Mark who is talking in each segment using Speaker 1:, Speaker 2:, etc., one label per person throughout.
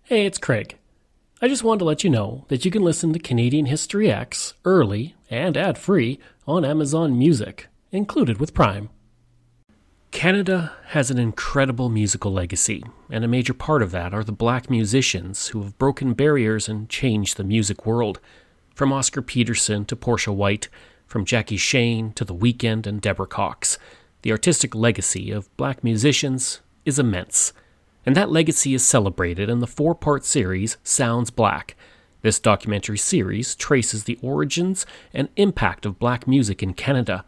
Speaker 1: Hey, it's Craig. I just wanted to let you know that you can listen to Canadian History X early and ad-free on Amazon Music, included with Prime. Canada has an incredible musical legacy, and a major part of that are the black musicians who have broken barriers and changed the music world. From Oscar Peterson to Portia White, from Jackie Shane to The Weeknd and Deborah Cox, the artistic legacy of black musicians is immense. And that legacy is celebrated in the four-part series Sounds Black. This documentary series traces the origins and impact of black music in Canada.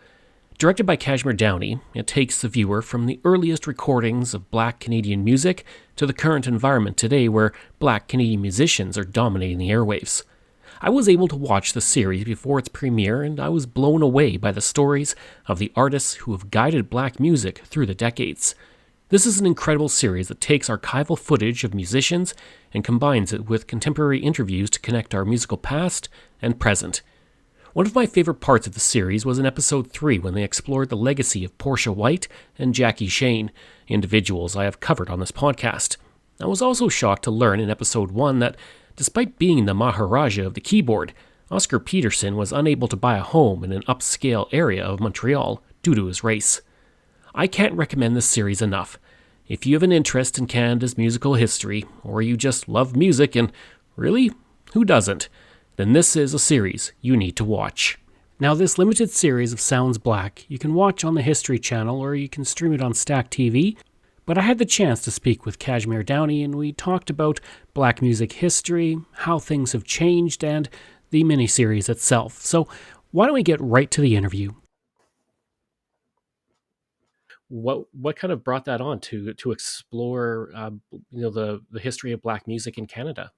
Speaker 1: Directed by Cazhhmere Downey, it takes the viewer from the earliest recordings of black Canadian music to the current environment today where black Canadian musicians are dominating the airwaves. I was able to watch the series before its premiere, and I was blown away by the stories of the artists who have guided black music through the decades. This is an incredible series that takes archival footage of musicians and combines it with contemporary interviews to connect our musical past and present. One of my favorite parts of the series was in episode 3 when they explored the legacy of Portia White and Jackie Shane, individuals I have covered on this podcast. I was also shocked to learn in episode 1 that, despite being the Maharaja of the keyboard, Oscar Peterson was unable to buy a home in an upscale area of Montreal due to his race. I can't recommend this series enough. If you have an interest in Canada's musical history, or you just love music, and really, who doesn't, then this is a series you need to watch. Now, this limited series of Sounds Black you can watch on the History Channel or you can stream it on StackTV, but I had the chance to speak with Cazhhmere Downey and we talked about black music history, how things have changed, and the miniseries itself. So why don't we get right to the interview? What kind of brought that on to explore the history of black music in Canada?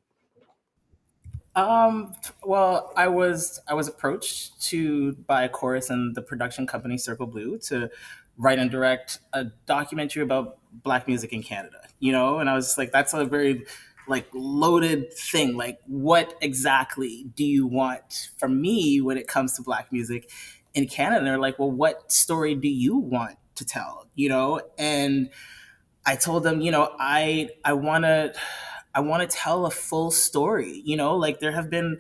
Speaker 2: Um, well, I was approached to by Chorus and the production company Circle Blue to write and direct a documentary about black music in Canada. And I was just like, that's a very loaded thing. Like, what exactly do you want from me when it comes to black music in Canada? And they're like, well, what story do you want to tell? And I told them, I want to tell a full story. Like there have been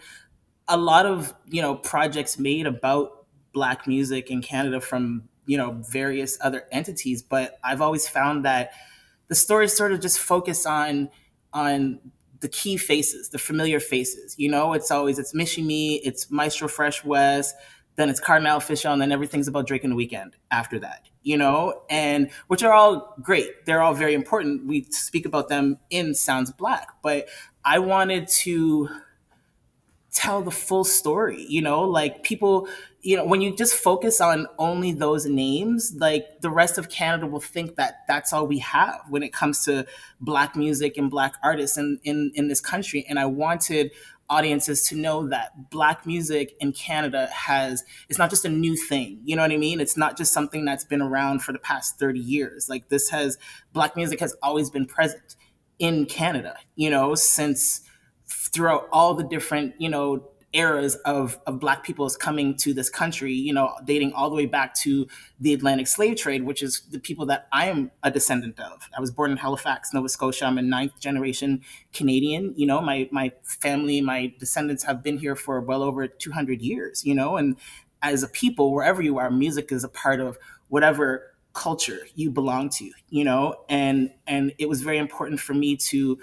Speaker 2: a lot of projects made about black music in Canada from various other entities, but I've always found that the stories sort of just focus on the key faces, the familiar faces. It's Mishi Me, it's Maestro Fresh West, then it's Cardinal Official, and then everything's about Drake and the Weekend after that. And which are all great. They're all very important. We speak about them in Sounds Black, but I wanted to tell the full story. Like people, when you just focus on only those names, like the rest of Canada will think that that's all we have when it comes to black music and black artists in this country. And I wanted audiences to know that black music in Canada has, it's not just a new thing. You know what I mean? It's not just something that's been around for the past 30 years. Like black music has always been present in Canada, since throughout all the different, eras of black people's coming to this country, dating all the way back to the Atlantic slave trade, which is the people that I am a descendant of. I was born in Halifax, Nova Scotia. I'm a ninth generation Canadian. My family, my descendants have been here for well over 200 years, and as a people, wherever you are, music is a part of whatever culture you belong to, and it was very important for me to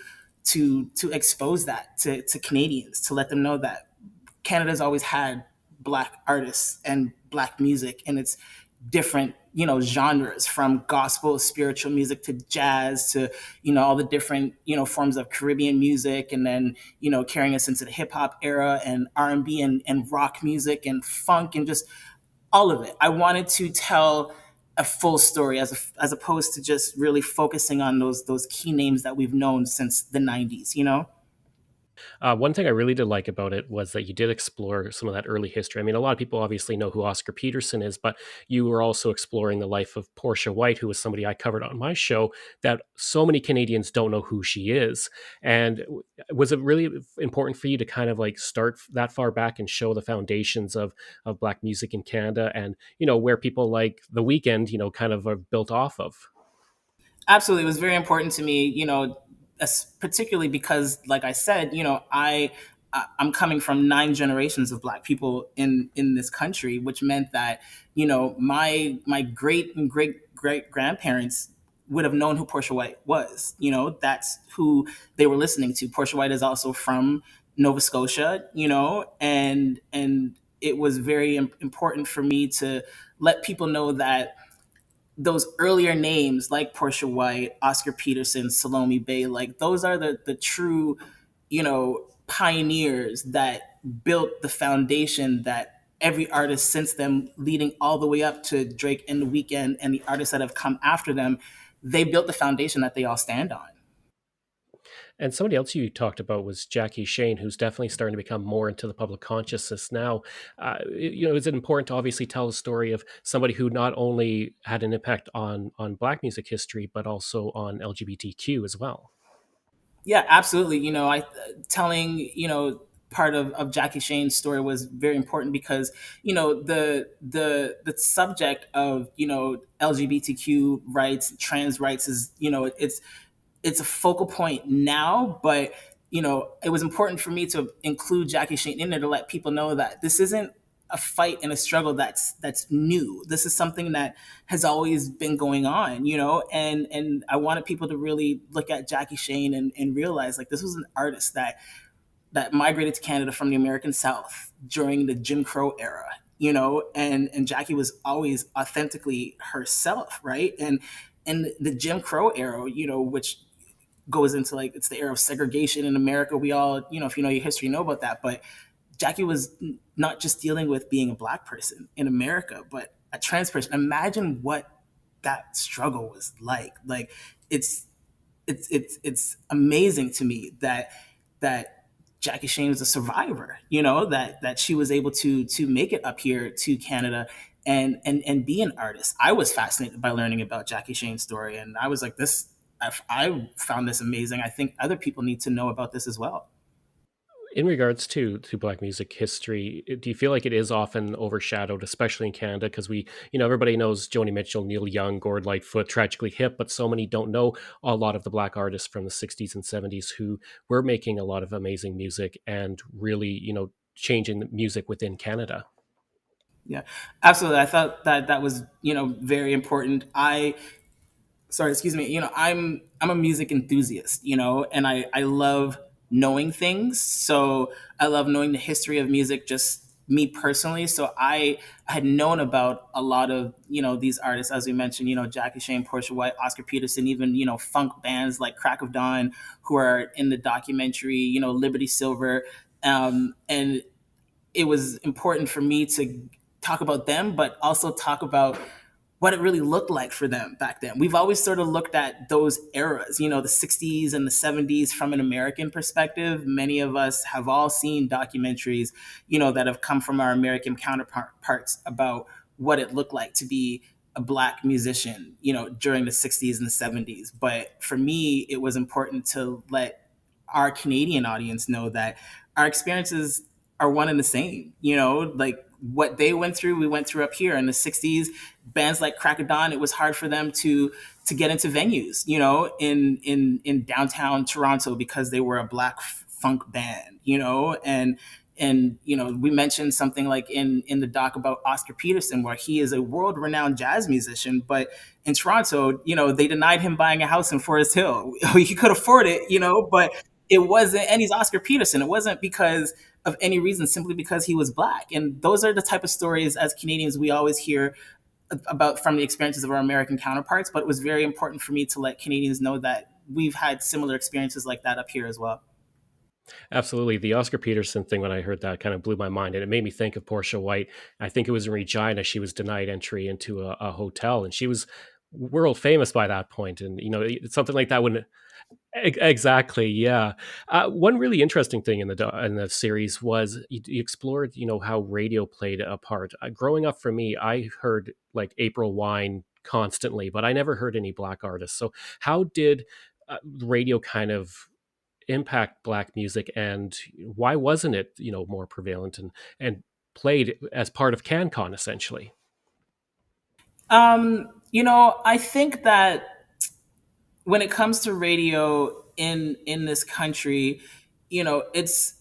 Speaker 2: expose that to Canadians, to let them know that Canada's always had black artists and black music and its different, genres, from gospel spiritual music to jazz to, all the different, forms of Caribbean music, and then, carrying us into the hip hop era and R&B and rock music and funk and just all of it. I wanted to tell a full story as opposed to just really focusing on those key names that we've known since the 90s.
Speaker 1: One thing I really did like about it was that you did explore some of that early history. I mean, a lot of people obviously know who Oscar Peterson is, but you were also exploring the life of Portia White, who was somebody I covered on my show that so many Canadians don't know who she is. And was it really important for you to kind of like start that far back and show the foundations of Black music in Canada and, where people like The Weeknd, kind of are built off of?
Speaker 2: Absolutely, it was very important to me. particularly because, like I said, I'm coming from 9 generations of Black people in this country, which meant that my great and great grandparents would have known who Portia White was. That's who they were listening to. Portia White is also from Nova Scotia, and it was very important for me to let people know that those earlier names like Portia White, Oscar Peterson, Salome Bay, like those are the true, pioneers that built the foundation that every artist since them, leading all the way up to Drake and The Weeknd and the artists that have come after them, they built the foundation that they all stand on.
Speaker 1: And somebody else you talked about was Jackie Shane, who's definitely starting to become more into the public consciousness now. Is it important to obviously tell the story of somebody who not only had an impact on Black music history, but also on LGBTQ as well?
Speaker 2: Yeah, absolutely. I telling part of Jackie Shane's story was very important because the subject of LGBTQ rights, trans rights is it's a focal point now, but it was important for me to include Jackie Shane in there to let people know that this isn't a fight and a struggle that's new. This is something that has always been going on, and I wanted people to really look at Jackie Shane and realize like this was an artist that migrated to Canada from the American South during the Jim Crow era, and Jackie was always authentically herself, right? And the Jim Crow era, which goes into like it's the era of segregation in America. We all, if you know your history, you know about that. But Jackie was not just dealing with being a Black person in America, but a trans person. Imagine what that struggle was like. Like it's it's amazing to me that Jackie Shane was a survivor. That she was able to make it up here to Canada and be an artist. I was fascinated by learning about Jackie Shane's story, and I was like, this. I found this amazing. I think other people need to know about this as well.
Speaker 1: In regards to Black music history, do you feel like it is often overshadowed, especially in Canada? Because everybody knows Joni Mitchell, Neil Young, Gord Lightfoot, Tragically Hip, but so many don't know a lot of the Black artists from the 60s and 70s who were making a lot of amazing music and really, changing the music within Canada.
Speaker 2: Yeah, absolutely. I thought that was very important. I sorry, excuse me. I'm a music enthusiast, and I love knowing things. So I love knowing the history of music, just me personally. So I had known about a lot of these artists, as we mentioned, Jackie Shane, Portia White, Oscar Peterson, even funk bands like Crack of Dawn, who are in the documentary, Liberty Silver, and it was important for me to talk about them, but also talk about what it really looked like for them back then. We've always sort of looked at those eras, the 60s and the 70s from an American perspective. Many of us have all seen documentaries, that have come from our American counterparts about what it looked like to be a Black musician, during the 60s and the 70s. But for me, it was important to let our Canadian audience know that our experiences are one and the same. Like what they went through, we went through up here in the '60s. Bands like Crack of Dawn, it was hard for them to get into venues, in downtown Toronto because they were a Black funk band, and we mentioned something like in the doc about Oscar Peterson, where he is a world renowned jazz musician, but in Toronto, they denied him buying a house in Forest Hill. He could afford it, but it wasn't, and he's Oscar Peterson. It wasn't because of any reason, simply because he was Black. And those are the type of stories as Canadians we always hear about from the experiences of our American counterparts. But it was very important for me to let Canadians know that we've had similar experiences like that up here as well.
Speaker 1: Absolutely. The Oscar Peterson thing, when I heard that, kind of blew my mind. And it made me think of Portia White. I think it was in Regina. She was denied entry into a hotel, and she was world famous by that point. And, something like that wouldn't. Exactly, yeah. One really interesting thing in the series was you explored, how radio played a part. Growing up for me, I heard like April Wine constantly, but I never heard any Black artists. So how did radio kind of impact Black music, and why wasn't it more prevalent and played as part of CanCon essentially?
Speaker 2: I think that when it comes to radio, in this country, it's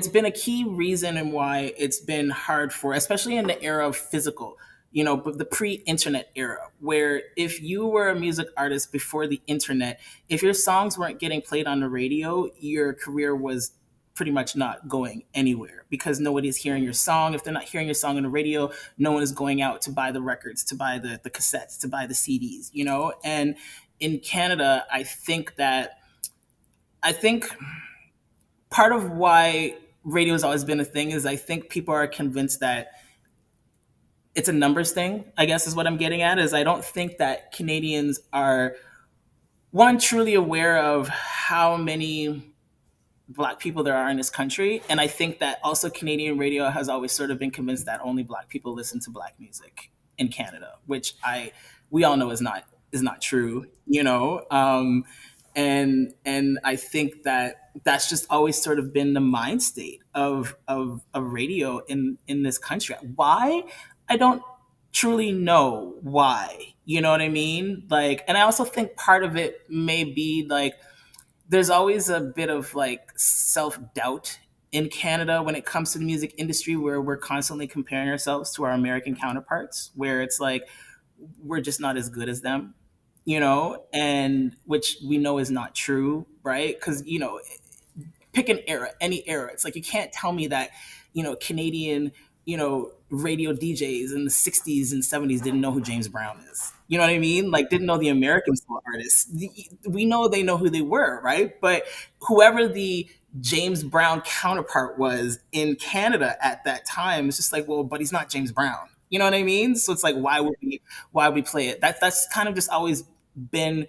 Speaker 2: been a key reason and why it's been hard for, especially in the era of physical, but the pre-internet era, where if you were a music artist before the internet, if your songs weren't getting played on the radio, your career was pretty much not going anywhere, because nobody's hearing your song. If they're not hearing your song on the radio, no one is going out to buy the records, to buy the cassettes, to buy the CDs, and in Canada, I think part of why radio has always been a thing is I think people are convinced that it's a numbers thing, I guess is what I'm getting at. Is I don't think that Canadians are, one, truly aware of how many black people there are in this country. And I think that also Canadian radio has always sort of been convinced that only black people listen to black music in Canada, which we all know is not true, and I think that that's just always sort of been the mind state of radio in this country. Why? I don't truly know why. You know what I mean? Like, and I also think part of it may be like there's always a bit of like self doubt in Canada when it comes to the music industry, where we're constantly comparing ourselves to our American counterparts, where it's like we're just not as good as them, and which we know is not true, right? Because, pick an era, any era. It's like you can't tell me that, Canadian, radio DJs in the 60s and 70s didn't know who James Brown is. You know what I mean? Like, didn't know the American soul artists. We know they know who they were, right? But whoever the James Brown counterpart was in Canada at that time, it's just like, well, but he's not James Brown. You know what I mean? So it's like, why would we play it? That's kind of just always been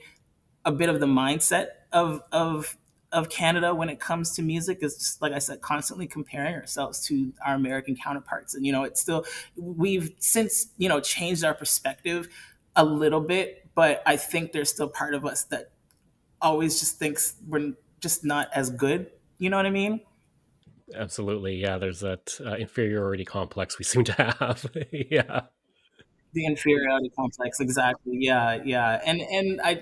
Speaker 2: a bit of the mindset of Canada when it comes to music, is just like I said, constantly comparing ourselves to our American counterparts. And it's still, we've since changed our perspective a little bit, but I think there's still part of us that always just thinks we're just not as good. You know what I mean?
Speaker 1: Absolutely. Yeah, there's that inferiority complex we seem to have. Yeah.
Speaker 2: The inferiority complex, exactly. Yeah, yeah. And I,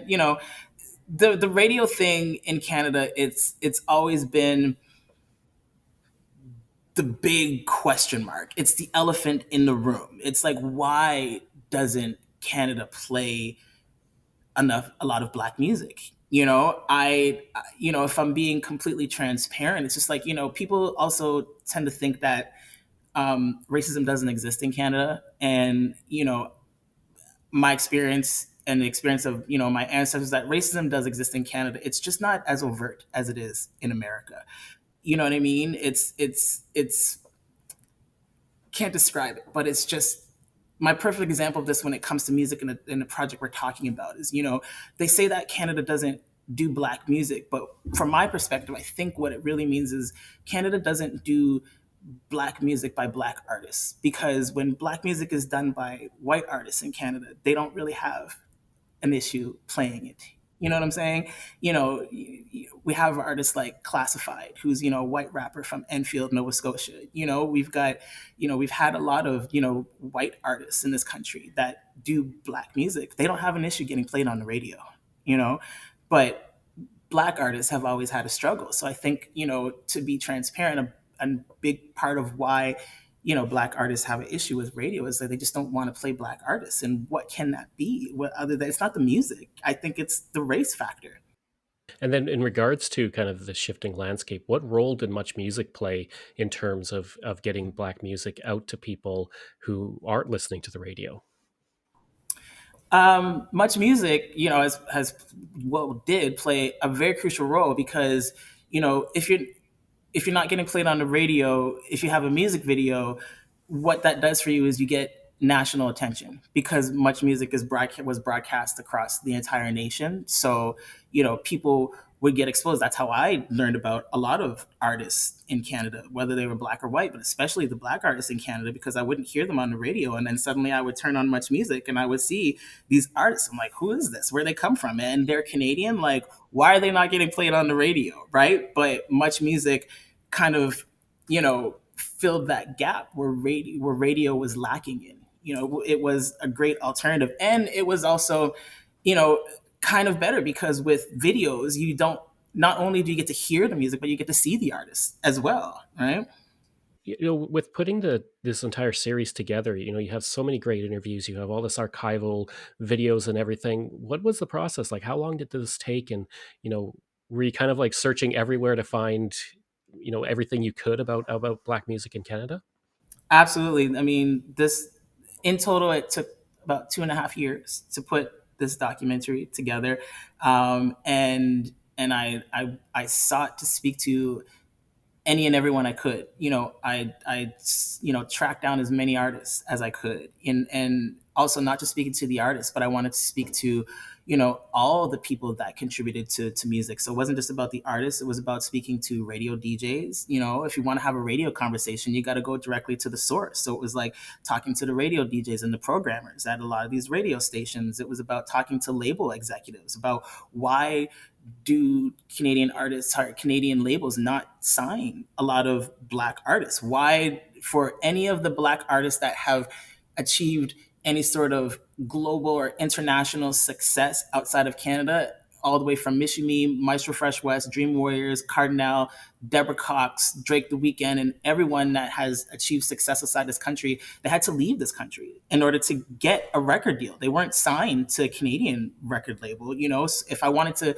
Speaker 2: the radio thing in Canada, it's always been the big question mark. It's the elephant in the room. It's like, why doesn't Canada play a lot of black music? If I'm being completely transparent, it's just like, people also tend to think that racism doesn't exist in Canada. And, my experience and the experience of, my ancestors, that racism does exist in Canada. It's just not as overt as it is in America. You know what I mean? It's can't describe it, but it's just my perfect example of this when it comes to music in the project we're talking about is, they say that Canada doesn't do black music, but from my perspective, I think what it really means is Canada doesn't do black music by black artists, because when black music is done by white artists in Canada, they don't really have an issue playing it. You know what I'm saying? We have artists like Classified, who's, a white rapper from Enfield, Nova Scotia. We've had a lot of, white artists in this country that do black music. They don't have an issue getting played on the radio, you know, but black artists have always had a struggle. So I think, to be transparent, a big part of why black artists have an issue with radio is that they just don't want to play black artists. And what can that be? What other than, it's not the music. I think it's the race factor.
Speaker 1: And then in regards to kind of the shifting landscape, what role did Much Music play in terms of getting black music out to people who aren't listening to the radio?
Speaker 2: Much Music, did play a very crucial role, because if you're not getting played on the radio, if you have a music video, what that does for you is you get national attention, because Much Music was broadcast across the entire nation. So, people would get exposed. That's how I learned about a lot of artists in Canada, whether they were black or white, but especially the black artists in Canada, because I wouldn't hear them on the radio. And then suddenly I would turn on Much Music and I would see these artists. I'm like, who is this? Where they come from? And they're Canadian. Like, why are they not getting played on the radio? Right. But Much Music kind of, filled that gap where radio was lacking in. It was a great alternative. And it was also, kind of better because with videos, you don't, not only do you get to hear the music, but you get to see the artist as well, right?
Speaker 1: With putting this entire series together, you have so many great interviews, you have all this archival videos and everything. What was the process like? How long did this take? And you know were you kind of like searching everywhere to find everything you could about black music in Canada?
Speaker 2: Absolutely. I mean, this in total, it took about 2.5 years to put this documentary together, and I sought to speak to any and everyone I could. Tracked down as many artists as I could, and also not just speaking to the artists, but I wanted to speak to, all the people that contributed to music. So it wasn't just about the artists; it was about speaking to radio DJs. If you want to have a radio conversation, you got to go directly to the source. So it was like talking to the radio DJs and the programmers at a lot of these radio stations. It was about talking to label executives about why do Canadian artists or Canadian labels not sign a lot of black artists? Why, for any of the black artists that have achieved any sort of global or international success outside of Canada, all the way from Miss You Me, Maestro Fresh West, Dream Warriors, Cardinal, Deborah Cox, Drake the Weeknd, and everyone that has achieved success outside this country, they had to leave this country in order to get a record deal. They weren't signed to a Canadian record label. If I wanted to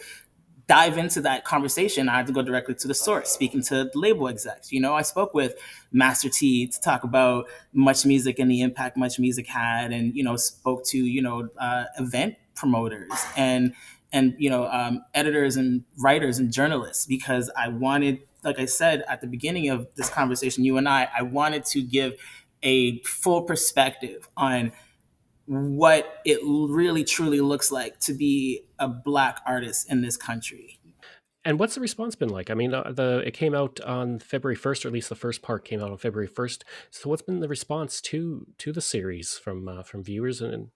Speaker 2: dive into that conversation, I had to go directly to the source, speaking to the label execs. I spoke with Master T to talk about Much Music and the impact Much Music had, and spoke to event promoters and editors and writers and journalists, because I wanted, like I said at the beginning of this conversation, you and I wanted to give a full perspective on what it really truly looks like to be a black artist in this country.
Speaker 1: And what's the response been like? I mean, the it came out on February 1st, or at least the first part came out on February 1st. So what's been the response to the series from viewers and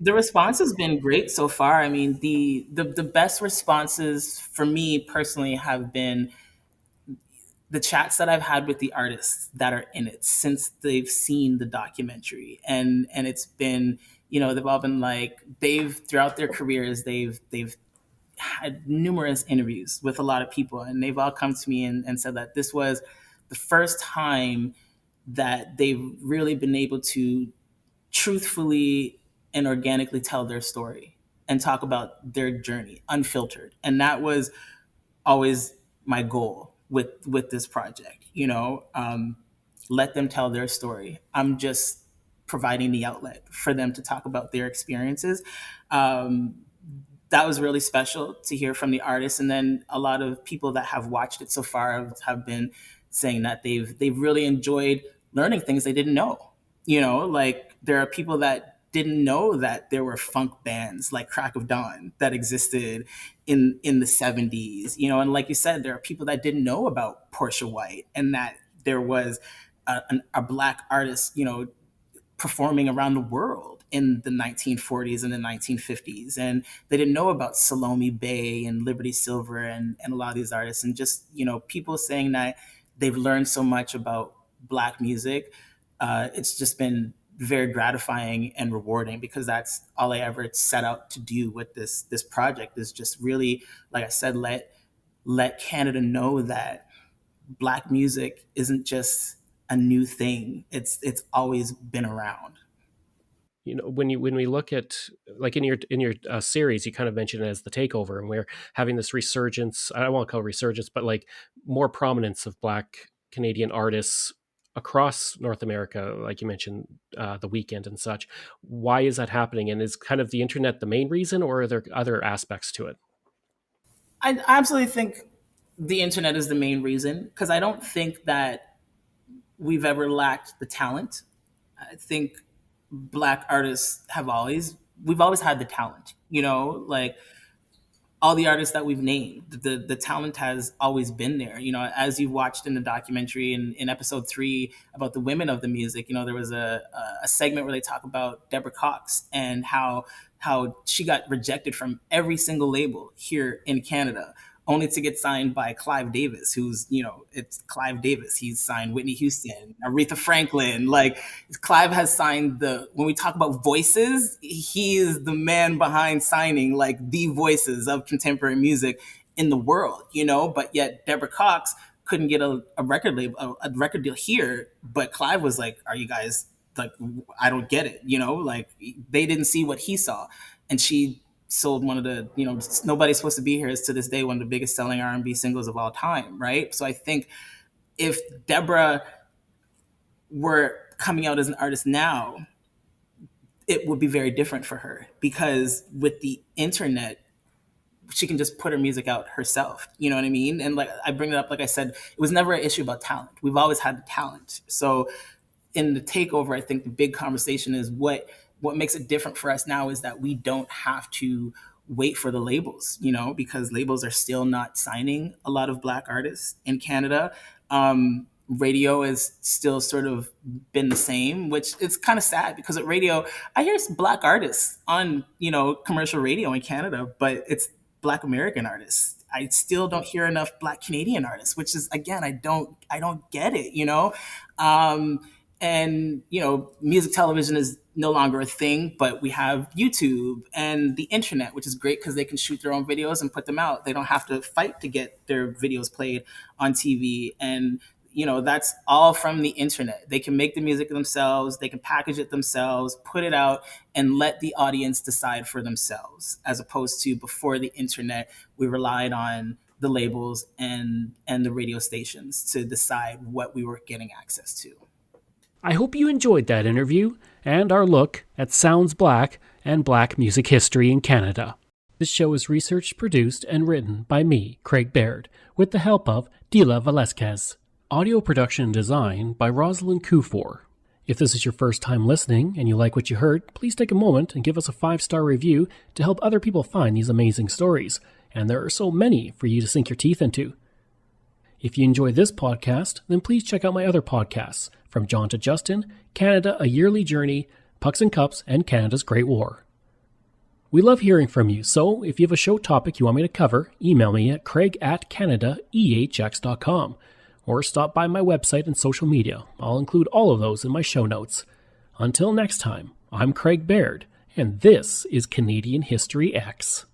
Speaker 2: The response has been great so far. I mean, the best responses for me personally have been the chats that I've had with the artists that are in it since they've seen the documentary. And it's been, they've all been like, they've, throughout their careers, they've had numerous interviews with a lot of people, and they've all come to me and said that this was the first time that they've really been able to truthfully and organically tell their story and talk about their journey unfiltered. And that was always my goal with this project. Let them tell their story. I'm just providing the outlet for them to talk about their experiences. um, that was really special to hear from the artists. And then a lot of people that have watched it so far have been saying that they've really enjoyed learning things they didn't know. Like there are people that didn't know that there were funk bands like Crack of Dawn that existed in the 70s. And like you said, there are people that didn't know about Portia White and that there was a black artist, performing around the world in the 1940s and the 1950s. And they didn't know about Salome Bay and Liberty Silver and a lot of these artists. And just, people saying that they've learned so much about Black music. It's just been very gratifying and rewarding, because that's all I ever set out to do with this project, is just really, like I said, let Canada know that Black music isn't just a new thing. It's always been around.
Speaker 1: when we look at, like, in your series, you kind of mentioned it as the takeover, and we're having this resurgence. I don't want to call it resurgence, but like more prominence of Black Canadian artists across North America, like you mentioned, the Weekend and such. Why is that happening? And is kind of the internet the main reason, or are there other aspects to it?
Speaker 2: I absolutely think the internet is the main reason, because I don't think that we've ever lacked the talent. I think Black artists we've always had the talent. Like all the artists that we've named, the talent has always been there. As you watched in the documentary in episode 3 about the women of the music, there was a segment where they talk about Deborah Cox and how she got rejected from every single label here in Canada. only to get signed by Clive Davis, who's, it's Clive Davis. He's signed Whitney Houston, Aretha Franklin. Like, Clive has signed when we talk about voices, he is the man behind signing like the voices of contemporary music in the world, but yet Deborah Cox couldn't get a record label, a record deal here. But Clive was like, are you guys like, I don't get it, like they didn't see what he saw. And she sold one of the, Nobody's Supposed to Be Here is to this day one of the biggest selling R&B singles of all time, right? So I think if Deborah were coming out as an artist now, it would be very different for her, because with the internet, she can just put her music out herself. You know what I mean? And like I bring it up, like I said, it was never an issue about talent. We've always had the talent. So in the takeover, I think the big conversation is what makes it different for us now is that we don't have to wait for the labels, because labels are still not signing a lot of Black artists in Canada. Radio has still sort of been the same, which it's kind of sad, because at radio, I hear Black artists on, commercial radio in Canada, but it's Black American artists. I still don't hear enough Black Canadian artists, which is, again, I don't get it, and, music television is no longer a thing, but we have YouTube and the internet, which is great because they can shoot their own videos and put them out. They don't have to fight to get their videos played on TV. And, that's all from the internet. They can make the music themselves. They can package it themselves, put it out, and let the audience decide for themselves, as opposed to before the internet, we relied on the labels and the radio stations to decide what we were getting access to.
Speaker 1: I hope you enjoyed that interview and our look at Sounds Black and Black music history in Canada. This show is researched, produced, and written by me, Craig Baird, with the help of Dila Velasquez. Audio production and design by Rosalind Kufor. If this is your first time listening and you like what you heard, please take a moment and give us a 5-star review to help other people find these amazing stories. And there are so many for you to sink your teeth into. If you enjoy this podcast, then please check out my other podcasts, From John to Justin, Canada, A Yearly Journey, Pucks and Cups, and Canada's Great War. We love hearing from you, so if you have a show topic you want me to cover, email me at craig@canadaehx.com, or stop by my website and social media. I'll include all of those in my show notes. Until next time, I'm Craig Baird, and this is Canadian History X.